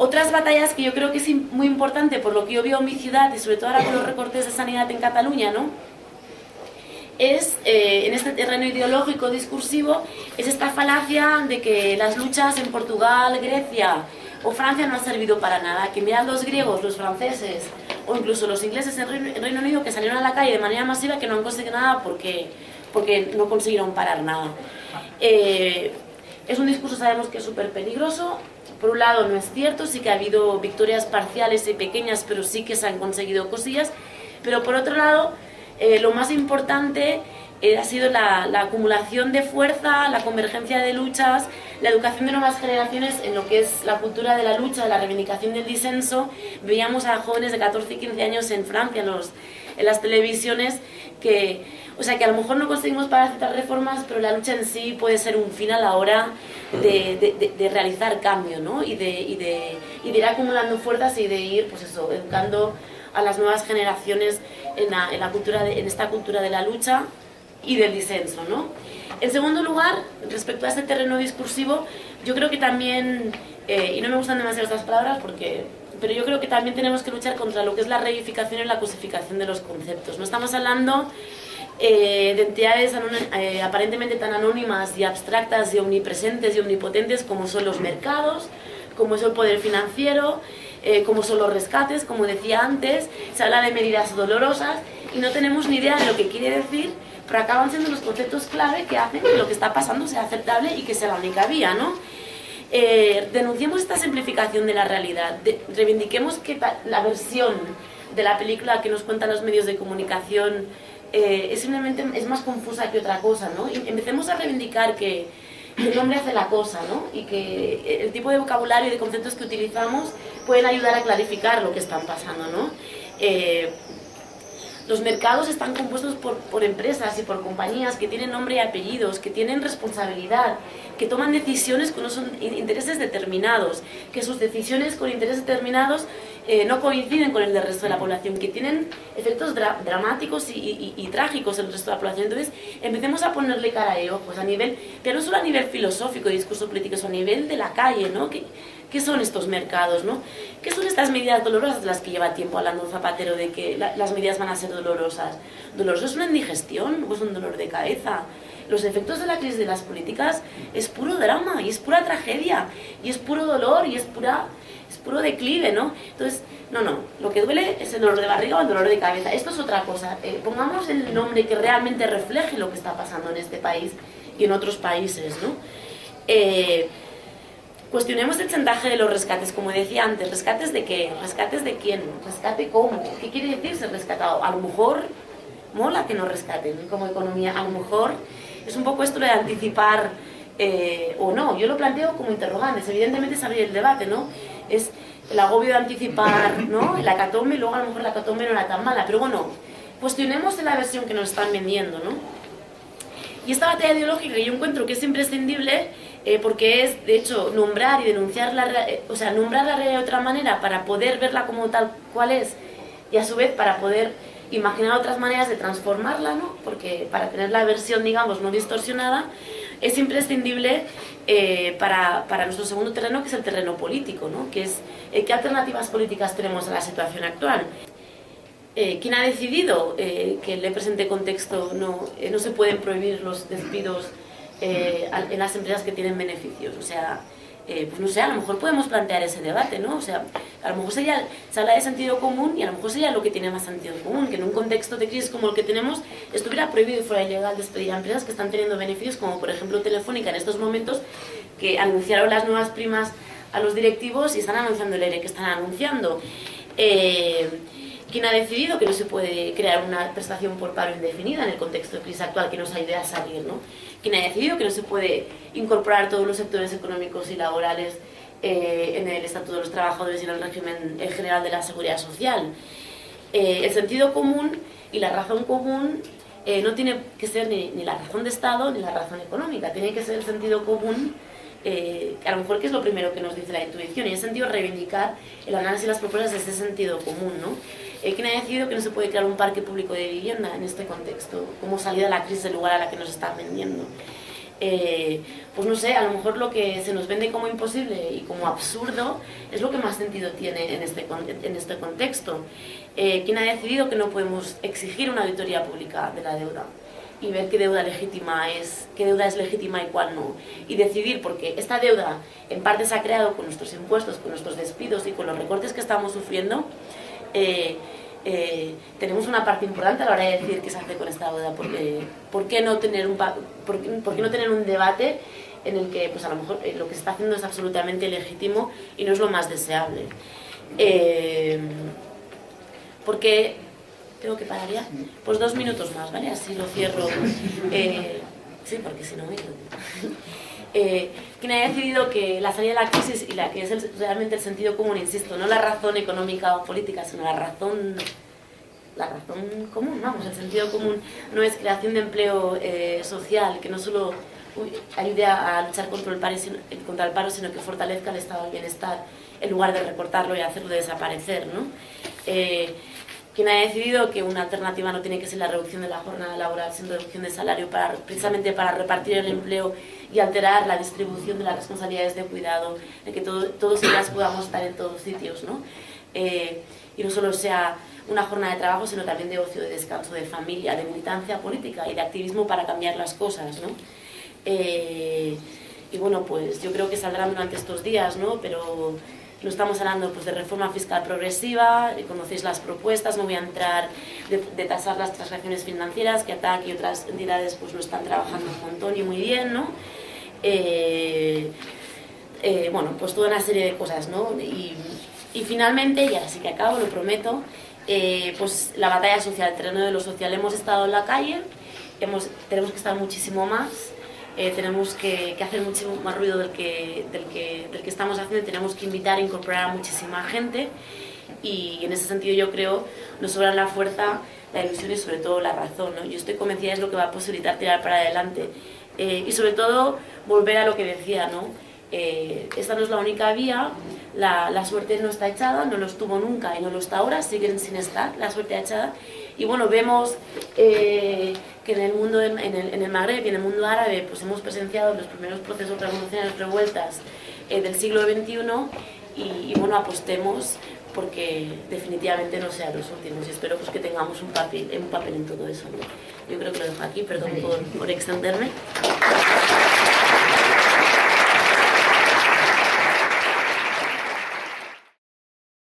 Otras batallas que yo creo que es muy importante, por lo que yo veo en mi ciudad, y sobre todo ahora con los recortes de sanidad en Cataluña, ¿no?, es, en este terreno ideológico discursivo, es esta falacia de que las luchas en Portugal, Grecia o Francia no han servido para nada, que miran los griegos, los franceses o incluso los ingleses en Reino Unido, que salieron a la calle de manera masiva, que no han conseguido nada porque no consiguieron parar nada. Es un discurso, sabemos que es súper peligroso. Por un lado no es cierto, sí que ha habido victorias parciales y pequeñas, pero sí que se han conseguido cosillas, pero por otro lado lo más importante ha sido la acumulación de fuerza, la convergencia de luchas, la educación de nuevas generaciones en lo que es la cultura de la lucha, de la reivindicación del disenso. Veíamos a jóvenes de 14 y 15 años en Francia, en las televisiones, que a lo mejor no conseguimos parar ciertas reformas, pero la lucha en sí puede ser un fin a la hora de realizar cambio, ¿no? y de ir acumulando fuerzas y de ir, pues eso, educando a las nuevas generaciones en esta cultura de la lucha y del disenso, ¿no? En segundo lugar, respecto a este terreno discursivo, yo creo que también, y no me gustan demasiado estas palabras pero yo creo que también tenemos que luchar contra lo que es la reificación y la cosificación de los conceptos. No estamos hablando de entidades aparentemente tan anónimas y abstractas y omnipresentes y omnipotentes como son los mercados, como es el poder financiero, como son los rescates, como decía antes. Se habla de medidas dolorosas y no tenemos ni idea de lo que quiere decir, pero acaban siendo los conceptos clave que hacen que lo que está pasando sea aceptable y que sea la única vía, ¿no? Denunciemos esta simplificación de la realidad, reivindiquemos que la versión de la película que nos cuentan los medios de comunicación simplemente es más confusa que otra cosa, ¿no? Y empecemos a reivindicar que el hombre hace la cosa, ¿no? Y que el tipo de vocabulario y de conceptos que utilizamos pueden ayudar a clarificar lo que están pasando, ¿no? Los mercados están compuestos por empresas y por compañías que tienen nombre y apellidos, que tienen responsabilidad, que toman decisiones con unos intereses determinados, que sus decisiones con intereses determinados no coinciden con el del resto de la población, que tienen efectos dramáticos y trágicos en el resto de la población. Entonces, empecemos a ponerle cara y ojos a nivel, pero no solo a nivel filosófico y discurso político, sino a nivel de la calle, ¿no? ¿Qué son estos mercados, ¿no? ¿Qué son estas medidas dolorosas de las que lleva tiempo hablando Zapatero, de que las medidas van a ser dolorosas? ¿Doloroso es una indigestión o es un dolor de cabeza? Los efectos de la crisis de las políticas es puro drama y es pura tragedia y es puro dolor y es puro declive, ¿no? Entonces, no, lo que duele es el dolor de barriga o el dolor de cabeza. Esto es otra cosa. Pongamos el nombre que realmente refleje lo que está pasando en este país y en otros países, ¿no? Cuestionemos el chantaje de los rescates, como decía antes. ¿Rescates de qué? ¿Rescates de quién? ¿Rescate cómo? ¿Qué quiere decir ser rescatado? A lo mejor mola que nos rescaten como economía. A lo mejor es un poco esto de anticipar o no. Yo lo planteo como interrogantes. Evidentemente es abrir el debate, ¿no? Es el agobio de anticipar, ¿no? La hecatombe, y luego a lo mejor la hecatombe no era tan mala. Pero bueno, cuestionemos la versión que nos están vendiendo, ¿no? Y esta batalla ideológica que yo encuentro que es imprescindible, porque es, de hecho, nombrar y denunciar nombrar la realidad de otra manera para poder verla como tal cual es, y a su vez para poder imaginar otras maneras de transformarla, ¿no? Porque para tener la versión, digamos, no distorsionada, es imprescindible para nuestro segundo terreno, que es el terreno político, ¿no? Que es qué alternativas políticas tenemos a la situación actual. ¿Quién ha decidido que en el presente contexto no se pueden prohibir los despidos en las empresas que tienen beneficios? O sea, pues no sé, a lo mejor podemos plantear ese debate, ¿no? O sea, a lo mejor se habla de sentido común y a lo mejor sería lo que tiene más sentido común, que en un contexto de crisis como el que tenemos estuviera prohibido y fuera ilegal despedir a empresas que están teniendo beneficios, como por ejemplo Telefónica en estos momentos, que anunciaron las nuevas primas a los directivos y están anunciando el ERE que están anunciando. ¿Quién ha decidido que no se puede crear una prestación por paro indefinida en el contexto de crisis actual que nos ayude a salir, ¿no? ¿Quién ha decidido que no se puede incorporar todos los sectores económicos y laborales en el Estatuto de los Trabajadores y en el régimen general de la Seguridad Social? El sentido común y la razón común no tiene que ser ni la razón de Estado ni la razón económica, tiene que ser el sentido común, a lo mejor que es lo primero que nos dice la intuición, y en ese sentido reivindicar el análisis y las propuestas de ese sentido común, ¿no? ¿Quién ha decidido que no se puede crear un parque público de vivienda en este contexto como salida a la crisis del lugar a la que nos están vendiendo? pues no sé, a lo mejor lo que se nos vende como imposible y como absurdo es lo que más sentido tiene en este contexto. ¿Quién ha decidido que no podemos exigir una auditoría pública de la deuda y ver qué deuda es legítima y cuál no? Y decidir, porque esta deuda en parte se ha creado con nuestros impuestos, con nuestros despidos y con los recortes que estamos sufriendo. Tenemos una parte importante a la hora de decidir qué se hace con esta deuda. ¿Por qué no tener un debate en el que pues a lo mejor lo que se está haciendo es absolutamente legítimo y no es lo más deseable? Porque tengo que parar ya, pues 2 minutos más, ¿vale? Así lo cierro. Sí, porque si no me quien haya decidido que la salida de la crisis y la que es realmente el sentido común, insisto, no la razón económica o política, sino la razón común, vamos, el sentido común no es creación de empleo social, que no solo ayude a luchar contra el paro, sino que fortalezca el estado del bienestar en lugar de recortarlo y hacerlo desaparecer, ¿no? Quien ha decidido que una alternativa no tiene que ser la reducción de la jornada laboral, sino reducción de salario, precisamente para repartir el empleo y alterar la distribución de las responsabilidades de cuidado, de que todos y todas podamos estar en todos sitios, ¿no? Y no solo sea una jornada de trabajo, sino también de ocio, de descanso, de familia, de militancia política y de activismo para cambiar las cosas, ¿no? Y bueno, pues yo creo que saldrán durante estos días, ¿no? Pero no estamos hablando pues, de reforma fiscal progresiva, conocéis las propuestas, no voy a entrar de tasar las transacciones financieras, que ATAC y otras entidades pues, lo están trabajando un montón y muy bien, ¿no? Bueno, pues toda una serie de cosas, ¿no? Y finalmente, y ahora sí que acabo, lo prometo, pues la batalla social, el terreno de lo social. Hemos estado en la calle, tenemos que estar muchísimo más. Tenemos que hacer muchísimo más ruido del que estamos haciendo, tenemos que invitar e incorporar a muchísima gente y en ese sentido yo creo nos sobran la fuerza, la ilusión y sobre todo la razón, ¿no? Yo estoy convencida es lo que va a posibilitar tirar para adelante y sobre todo volver a lo que decía, ¿no? Esta no es la única vía, la suerte no está echada, no lo estuvo nunca y no lo está ahora, siguen sin estar la suerte echada. Y bueno, vemos que en el mundo, en el Magreb y en el mundo árabe, pues hemos presenciado los primeros procesos revolucionarios, revueltas del siglo XXI y bueno, apostemos porque definitivamente no sean los últimos y espero pues, que tengamos un papel en todo eso, ¿no? Yo creo que lo dejo aquí, perdón por extenderme.